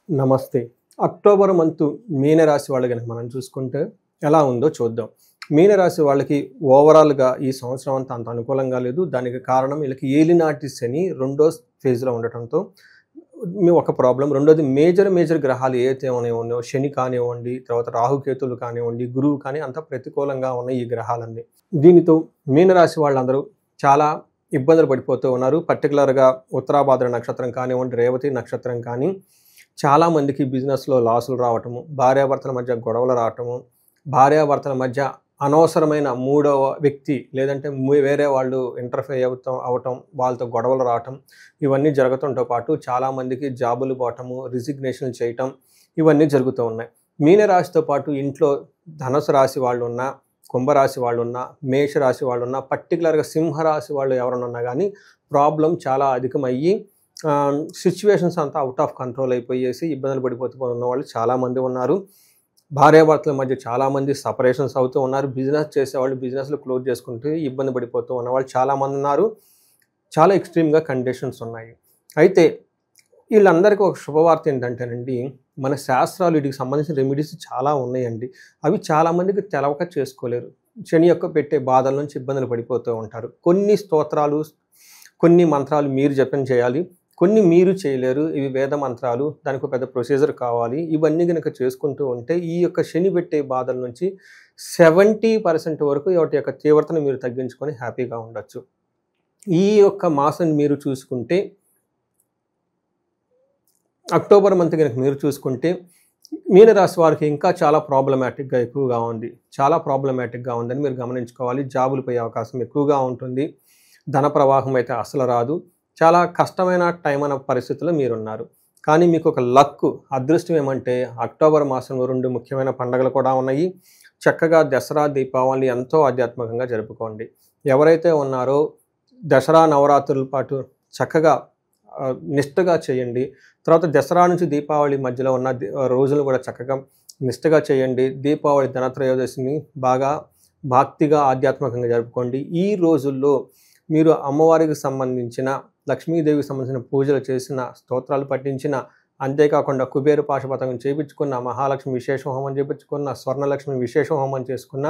నమస్తే. October month మీనరాశి వాళ్ళు గనక మనం చూసుకుంటే ఎలా ఉందో చూద్దాం. మీనరాశి వాళ్ళకి ఓవరాల్‌గా ఈ సంవత్సరం అంతా అంత అనుకూలంగా లేదు. దానికి కారణం వీళ్ళకి ఏలినాటి శని రెండో ఫేజ్‌లో ఉండటంతో ఒక ప్రాబ్లమ్. రెండోది మేజర్ గ్రహాలు ఏవైతే ఉన్నాయో శని కానివ్వండి, తర్వాత రాహుకేతులు కానివ్వండి, గురువు కానీ అంతా ప్రతికూలంగా ఉన్నాయి ఈ గ్రహాలన్నీ. దీనితో మీనరాశి వాళ్ళందరూ చాలా ఇబ్బందులు పడిపోతూ ఉన్నారు. పర్టిక్యులర్‌గా ఉత్తరాభాద్ర నక్షత్రం కానివ్వండి, రేవతి నక్షత్రం కానీ చాలామందికి బిజినెస్‌లో లాసులు రావటము, భార్యాభర్తల మధ్య గొడవలు రావటము, భార్యాభర్తల మధ్య అనవసరమైన మూడవ వ్యక్తి లేదంటే వేరే వాళ్ళు ఇంటర్ఫేర్ అవటం, వాళ్ళతో గొడవలు రావటం, ఇవన్నీ జరుగుతుంతో పాటు చాలామందికి జాబులు పోవటము, రిజిగ్నేషన్లు చేయటం ఇవన్నీ జరుగుతూ ఉన్నాయి. మీనరాశితో పాటు ఇంట్లో ధనుసు రాశి వాళ్ళున్నా, కుంభరాశి వాళ్ళున్నా, మేషరాశి వాళ్ళున్నా, పర్టికులర్‌గా సింహరాశి వాళ్ళు ఎవరైనా ఉన్నా కానీ ప్రాబ్లం చాలా అధికమయ్యి సిచ్యువేషన్స్ అంతా అవుట్ ఆఫ్ కంట్రోల్ అయిపోయేసి ఇబ్బందులు పడిపోతూ ఉన్న వాళ్ళు చాలామంది ఉన్నారు. భార్యాభర్తల మధ్య చాలామంది సపరేషన్స్ అవుతూ ఉన్నారు. బిజినెస్ చేసేవాళ్ళు బిజినెస్లు క్లోజ్ చేసుకుంటూ ఇబ్బంది పడిపోతూ ఉన్నవాళ్ళు చాలామంది ఉన్నారు. చాలా ఎక్స్ట్రీమ్‌గా కండిషన్స్ ఉన్నాయి. అయితే వీళ్ళందరికీ ఒక శుభవార్త ఏంటంటేనండి, మన శాస్త్రాలు వీటికి సంబంధించిన రెమెడీస్ చాలా ఉన్నాయండి. అవి చాలామందికి తెలవక చేసుకోలేరు. శని యొక్క పెట్టే బాధల నుంచి ఇబ్బందులు పడిపోతూ ఉంటారు. కొన్ని స్తోత్రాలు, కొన్ని మంత్రాలు మీరు జపం చేయాలి, కొన్ని మీరు చేయలేరు. ఇవి వేద మంత్రాలు, దానికి ఒక పెద్ద ప్రొసీజర్ కావాలి. ఇవన్నీ కనుక చేసుకుంటూ ఉంటే ఈ యొక్క శని పెట్టే బాధల నుంచి 70% వరకు వాటి యొక్క తీవ్రతను మీరు తగ్గించుకొని హ్యాపీగా ఉండొచ్చు. ఈ యొక్క మాసం మీరు చూసుకుంటే అక్టోబర్ మంత్ కనుక మీరు చూసుకుంటే మీనరాశి వారికి ఇంకా చాలా ప్రాబ్లమాటిక్గా ఎక్కువగా ఉంది. చాలా ప్రాబ్లమాటిక్గా ఉందని మీరు గమనించుకోవాలి. జాబులు పోయే అవకాశం ఎక్కువగా ఉంటుంది. ధన ప్రవాహం అయితే అసలు రాదు. చాలా కష్టమైన టైం అనే పరిస్థితుల్లో మీరున్నారు. కానీ మీకు ఒక లక్, అదృష్టం ఏమంటే అక్టోబర్ మాసంలో 2 ముఖ్యమైన పండుగలు కూడా ఉన్నాయి. చక్కగా దసరా, దీపావళి ఎంతో ఆధ్యాత్మికంగా జరుపుకోండి. ఎవరైతే ఉన్నారో దసరా నవరాత్రుల పాటు చక్కగా నిష్టగా చేయండి. తర్వాత దసరా నుంచి దీపావళి మధ్యలో ఉన్న రోజులు కూడా చక్కగా నిష్టగా చేయండి. దీపావళి ధనత్రయోదశిని బాగా భక్తిగా ఆధ్యాత్మికంగా జరుపుకోండి. ఈ రోజుల్లో మీరు అమ్మవారికి సంబంధించిన, లక్ష్మీదేవికి సంబంధించిన పూజలు చేసిన, స్తోత్రాలు పఠించిన, అంతేకాకుండా కుబేర పాశుపతం చేయించుకున్న, మహాలక్ష్మి విశేష హోమం చేయించుకున్న, స్వర్ణలక్ష్మి విశేష హోమం చేసుకున్న,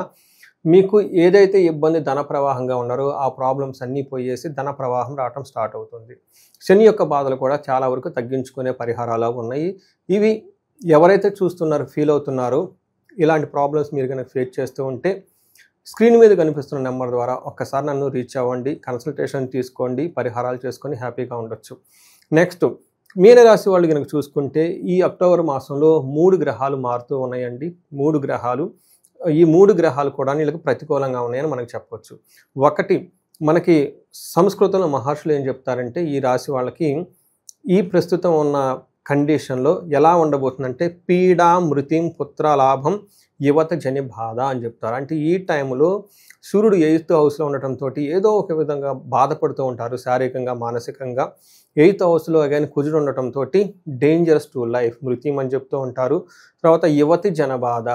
మీకు ఏదైతే ఇబ్బంది ధన ప్రవాహంగా ఉన్నారో ఆ ప్రాబ్లమ్స్ అన్నీ పోయేసి ధన ప్రవాహం రావటం స్టార్ట్ అవుతుంది. శని యొక్క బాధలు కూడా చాలా వరకు తగ్గించుకునే పరిహారాలు ఉన్నాయి. ఇవి ఎవరైతే చూస్తున్నారో, ఫీల్ అవుతున్నారో, ఇలాంటి ప్రాబ్లమ్స్ మీరు కనుక ఫేస్ చేస్తూ ఉంటే స్క్రీన్ మీద కనిపిస్తున్న నెంబర్ ద్వారా ఒక్కసారి నన్ను రీచ్ అవ్వండి, కన్సల్టేషన్ తీసుకోండి, పరిహారాలు చేసుకొని హ్యాపీగా ఉండొచ్చు. నెక్స్ట్ మీనరాశి వాళ్ళు కనుక చూసుకుంటే ఈ అక్టోబర్ మాసంలో 3 గ్రహాలు మారుతూ ఉన్నాయండి. 3 గ్రహాలు, ఈ 3 గ్రహాలు కూడా వీళ్ళకి ప్రతికూలంగా ఉన్నాయని మనకు చెప్పవచ్చు. ఒకటి, మనకి సంస్కృతంలో మహర్షులు ఏం చెప్తారంటే ఈ రాశి వాళ్ళకి ఈ ప్రస్తుతం ఉన్న కండిషన్లో ఎలా ఉండబోతుందంటే పీడా మృతిం పుత్రలాభం యువత జని బాధ అని చెప్తారు. అంటే ఈ టైంలో సూర్యుడు 8th హౌస్లో ఉండటంతో ఏదో ఒక విధంగా బాధపడుతూ ఉంటారు శారీరకంగా, మానసికంగా. 8th హౌస్లో అగైన్ కుజుడు ఉండటంతో డేంజరస్ టు లైఫ్ మృత్యం అని చెప్తూ ఉంటారు. తర్వాత యువతి జన బాధ,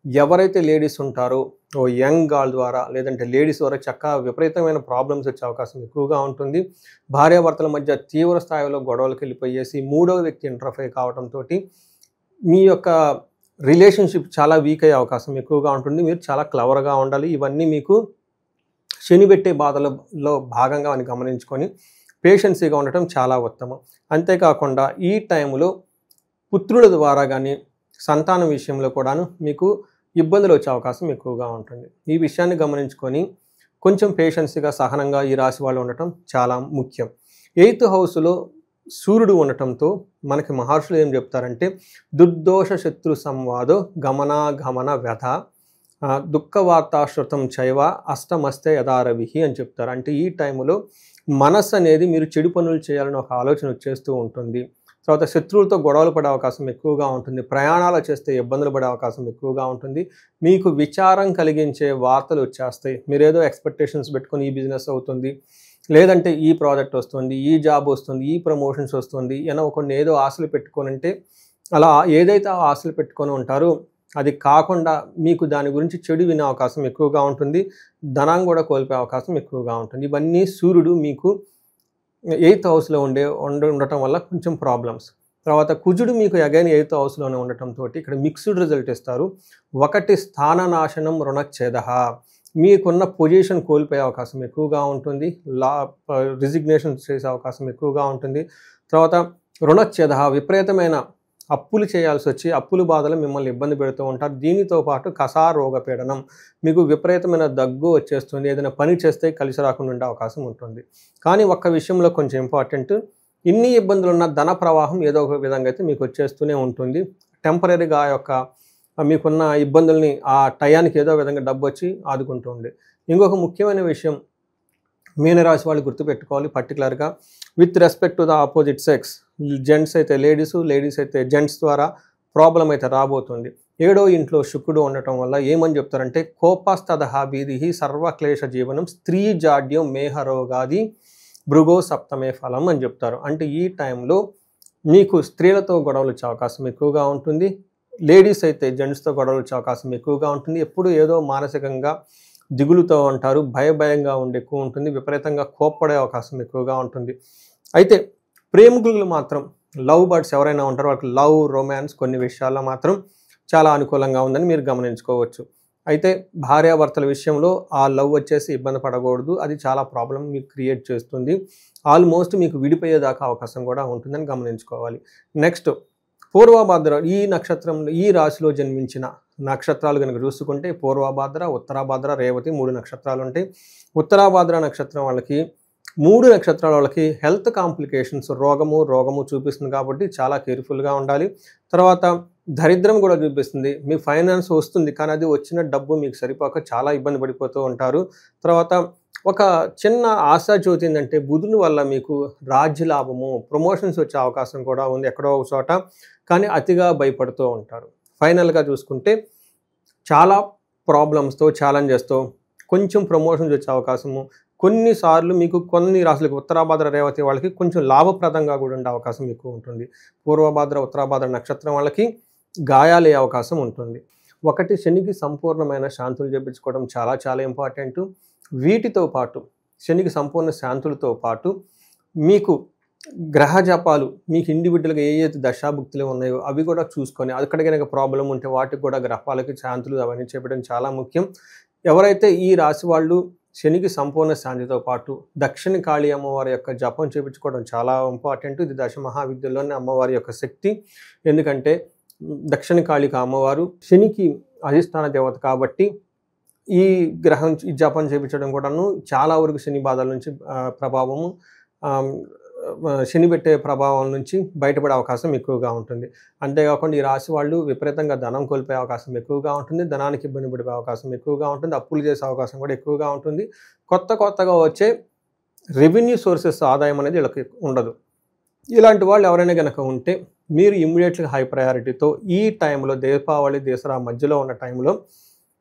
ఎవరైతే లేడీస్ ఉంటారో ఓ యంగ్ గర్ల్ ద్వారా లేదంటే లేడీస్ ద్వారా చక్కగా విపరీతమైన ప్రాబ్లమ్స్ వచ్చే అవకాశం ఎక్కువగా ఉంటుంది. భార్యాభర్తల మధ్య తీవ్ర స్థాయిలో గొడవలకు వెళ్ళిపోయేసి మూడవ వ్యక్తి ఇంటర్ఫేర్ కావడంతో మీ యొక్క రిలేషన్షిప్ చాలా వీక్ అయ్యే అవకాశం ఎక్కువగా ఉంటుంది. మీరు చాలా క్లవర్గా ఉండాలి. ఇవన్నీ మీకు శని పెట్టే బాధలలో భాగంగా అని గమనించుకొని పేషెన్సీగా ఉండటం చాలా ఉత్తమం. అంతేకాకుండా ఈ టైంలో పుత్రుల ద్వారా కానీ సంతానం విషయంలో కూడాను మీకు ఇబ్బందులు వచ్చే అవకాశం ఎక్కువగా ఉంటుంది. ఈ విషయాన్ని గమనించుకొని కొంచెం పేషెన్సీగా, సహనంగా ఈ రాశి వాళ్ళు ఉండటం చాలా ముఖ్యం. 8th హౌస్లో సూర్యుడు ఉండటంతో మనకి మహర్షులు ఏం చెప్తారంటే దుర్దోష శత్రు సంవాదో గమనాగమన వ్యధ దుఃఖవార్తాశ్రుతం చైవ అష్టమస్తే యథారవిహి అని చెప్తారు. అంటే ఈ టైంలో మనస్సు అనేది మీరు చెడు పనులు చేయాలని ఒక ఆలోచన వచ్చేస్తూ ఉంటుంది. తర్వాత శత్రువులతో గొడవలు పడే అవకాశం ఎక్కువగా ఉంటుంది. ప్రయాణాలు చేస్తే ఇబ్బందులు పడే అవకాశం ఎక్కువగా ఉంటుంది. మీకు విచారం కలిగించే వార్తలు వచ్చేస్తాయి. మీరేదో ఎక్స్పెక్టేషన్స్ పెట్టుకొని ఈ బిజినెస్ అవుతుంది, లేదంటే ఈ ప్రాజెక్ట్ వస్తుంది, ఈ జాబ్ వస్తుంది, ఈ ప్రమోషన్స్ వస్తుంది, కొన్ని ఏదో ఆశలు పెట్టుకోనంటే అలా ఏదైతే ఆ ఆశలు పెట్టుకొని ఉంటారో అది కాకుండా మీకు దాని గురించి చెడు వినే అవకాశం ఎక్కువగా ఉంటుంది. ధనం కూడా కోల్పోయే అవకాశం ఎక్కువగా ఉంటుంది. ఇవన్నీ సూర్యుడు మీకు 8th హౌస్లో ఉండటం వల్ల కొంచెం ప్రాబ్లమ్స్. తర్వాత కుజుడు మీకు అగైన్ 8th హౌస్లోనే ఉండటంతో ఇక్కడ మిక్స్డ్ రిజల్ట్ ఇస్తారు. 1 స్థాననాశనం రుణచ్ఛేదః, మీకున్న పొజిషన్ కోల్పోయే అవకాశం ఎక్కువగా ఉంటుంది. రిజిగ్నేషన్ చేసే అవకాశం ఎక్కువగా ఉంటుంది. తర్వాత రుణచ్ఛేదః, విపరీతమైన అప్పులు చేయాల్సి వచ్చి అప్పుల బాధలు మిమ్మల్ని ఇబ్బంది పెడుతూ ఉంటారు. దీనితో పాటు కసారోగ పీడనం, మీకు విపరీతమైన దగ్గు వచ్చేస్తుంది. ఏదైనా పని చేస్తే కలిసి రాకుండా ఉండే అవకాశం ఉంటుంది. కానీ ఒక్క విషయంలో కొంచెం ఇంపార్టెంట్, ఇన్ని ఇబ్బందులున్న ధన ప్రవాహం ఏదో ఒక విధంగా అయితే మీకు వచ్చేస్తూనే ఉంటుంది. టెంపరీగా ఆ యొక్క మీకున్న ఇబ్బందుల్ని ఆ టయానికి ఏదో విధంగా డబ్బు వచ్చి ఆదుకుంటూ ఉంది. ఇంకొక ముఖ్యమైన విషయం మీనరాశి వాళ్ళు గుర్తుపెట్టుకోవాలి, పర్టికులర్గా with respect to the opposite sex. Gents అయితే లేడీస్ అయితే జెంట్స్ ద్వారా ప్రాబ్లం అయితే రాబోతుంది. 7వ ఇంట్లో శుక్రుడు ఉండటం వల్ల ఏమని చెప్తారంటే కోపస్తదహ భీదిహి సర్వక్లేశ జీవనం స్త్రీ జాడ్యం మేహరోగాది భృగో సప్తమే ఫలం అని చెప్తారు. అంటే ఈ టైంలో మీకు స్త్రీలతో గొడవలు వచ్చే అవకాశం ఎక్కువగా ఉంటుంది. లేడీస్ అయితే జెంట్స్తో గొడవలు వచ్చే అవకాశం ఎక్కువగా ఉంటుంది. ఎప్పుడు ఏదో మానసికంగా దిగులుతో ఉంటారు, భయంగా ఉండి ఎక్కువ ఉంటుంది, విపరీతంగా కోప్పడే అవకాశం ఎక్కువగా ఉంటుంది. అయితే ప్రేమికులు మాత్రం లవ్ బర్డ్స్ ఎవరైనా ఉంటారో వాళ్ళకి లవ్ రొమాన్స్ కొన్ని విషయాల్లో మాత్రం చాలా అనుకూలంగా ఉందని మీరు గమనించుకోవచ్చు. అయితే భార్యాభర్తల విషయంలో ఆ లవ్ వచ్చేసి ఇబ్బంది పడకూడదు, అది చాలా ప్రాబ్లం మీకు క్రియేట్ చేస్తుంది. ఆల్మోస్ట్ మీకు విడిపోయేదాకా అవకాశం కూడా ఉంటుందని గమనించుకోవాలి. నెక్స్ట్ పూర్వభాద్ర, ఈ నక్షత్రంలో ఈ రాశిలో జన్మించిన నక్షత్రాలు కనుక చూసుకుంటే పూర్వభాద్ర, ఉత్తరాభాద్ర, రేవతి 3 నక్షత్రాలు ఉంటాయి. ఉత్తరాభాద్ర నక్షత్రం వాళ్ళకి 3 నక్షత్రాల వాళ్ళకి హెల్త్ కాంప్లికేషన్స్, రోగము చూపిస్తుంది కాబట్టి చాలా కేర్ఫుల్గా ఉండాలి. తర్వాత దరిద్రం కూడా చూపిస్తుంది. మీ ఫైనాన్స్ వస్తుంది కానీ అది వచ్చిన డబ్బు మీకు సరిపోక చాలా ఇబ్బంది పడిపోతూ ఉంటారు. తర్వాత ఒక చిన్న ఆశాజ్యోతి ఏంటంటే బుధుని వల్ల మీకు రాజ్య లాభము, ప్రమోషన్స్ వచ్చే అవకాశం కూడా ఉంది ఎక్కడో ఒక చోట, కానీ అతిగా భయపడుతూ ఉంటారు. ఫైనల్గా చూసుకుంటే చాలా ప్రాబ్లమ్స్తో ఛాలెంజెస్తో కొంచెం ప్రమోషన్స్ వచ్చే అవకాశము, కొన్నిసార్లు మీకు కొన్ని రాశులకు ఉత్తరాభాద్ర రేవతి వాళ్ళకి కొంచెం లాభప్రదంగా కూడా ఉండే అవకాశం ఎక్కువ ఉంటుంది. పూర్వభాద్ర ఉత్తరాభాద్ర నక్షత్రం వాళ్ళకి గాయాలయ్యే అవకాశం ఉంటుంది. ఒకటి, శనికి సంపూర్ణమైన శాంతులు చేయించుకోవడం చాలా చాలా ఇంపార్టెంట్. వీటితో పాటు శనికి సంపూర్ణ శాంతులతో పాటు మీకు గ్రహ జపాలు, మీకు ఇండివిజువల్గా ఏ దశాభుక్తులు ఉన్నాయో అవి కూడా చూసుకొని, అక్కడ కనుక ప్రాబ్లం ఉంటే వాటికి కూడా గ్రహాలకి శాంతులు అవన్నీ చెప్పడం చాలా ముఖ్యం. ఎవరైతే ఈ రాశి వాళ్ళు శనికి సంపూర్ణ శాంతితో పాటు దక్షిణ కాళీ అమ్మవారి యొక్క జపం చేయించుకోవడం చాలా ఇంపార్టెంట్. ఇది దశ మహావిద్యలోనే అమ్మవారి యొక్క శక్తి. ఎందుకంటే దక్షిణ కాళిక అమ్మవారు శనికి అధిష్టాన దేవత కాబట్టి ఈ గ్రహం ఈ జపం చేయించడం కూడాను చాలా వరకు శని బాధల నుంచి ప్రభావము, శని పెట్టే ప్రభావం నుంచి బయటపడే అవకాశం ఎక్కువగా ఉంటుంది. అంతేకాకుండా ఈ రాశి వాళ్ళు విపరీతంగా ధనం కోల్పోయే అవకాశం ఎక్కువగా ఉంటుంది, ధనానికి ఇబ్బంది పడే అవకాశం ఎక్కువగా ఉంటుంది, అప్పులు చేసే అవకాశం కూడా ఎక్కువగా ఉంటుంది. కొత్తగా వచ్చే రెవెన్యూ సోర్సెస్ ఆదాయం అనేది వీళ్ళకి ఉండదు. ఇలాంటి వాళ్ళు ఎవరైనా కనుక ఉంటే మీరు ఇమ్మీడియట్గా హై ప్రయారిటీతో ఈ టైంలో దీపావళి దసరా మధ్యలో ఉన్న టైంలో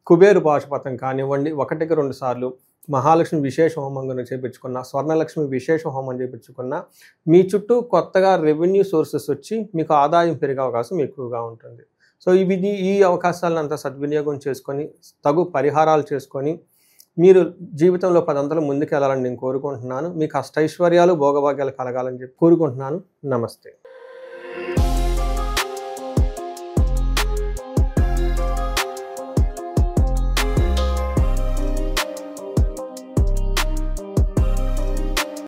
కుబేరు పాశుపతం కానివ్వండి, 1-2 సార్లు మహాలక్ష్మి విశేష హోమం కనుక చేయించుకున్న, స్వర్ణలక్ష్మి విశేష హోమం చేయించుకున్న మీ చుట్టూ కొత్తగా రెవెన్యూ సోర్సెస్ వచ్చి మీకు ఆదాయం పెరిగే అవకాశం ఎక్కువగా ఉంటుంది. సో ఈ అవకాశాలను అంతా సద్వినియోగం చేసుకొని తగు పరిహారాలు చేసుకొని మీరు జీవితంలో 10 అంతలు ముందుకు వెళ్ళాలని నేను కోరుకుంటున్నాను. మీకు అష్టైశ్వర్యాలు భోగభాగ్యాలు కలగాలని చెప్పి కోరుకుంటున్నాను. నమస్తే.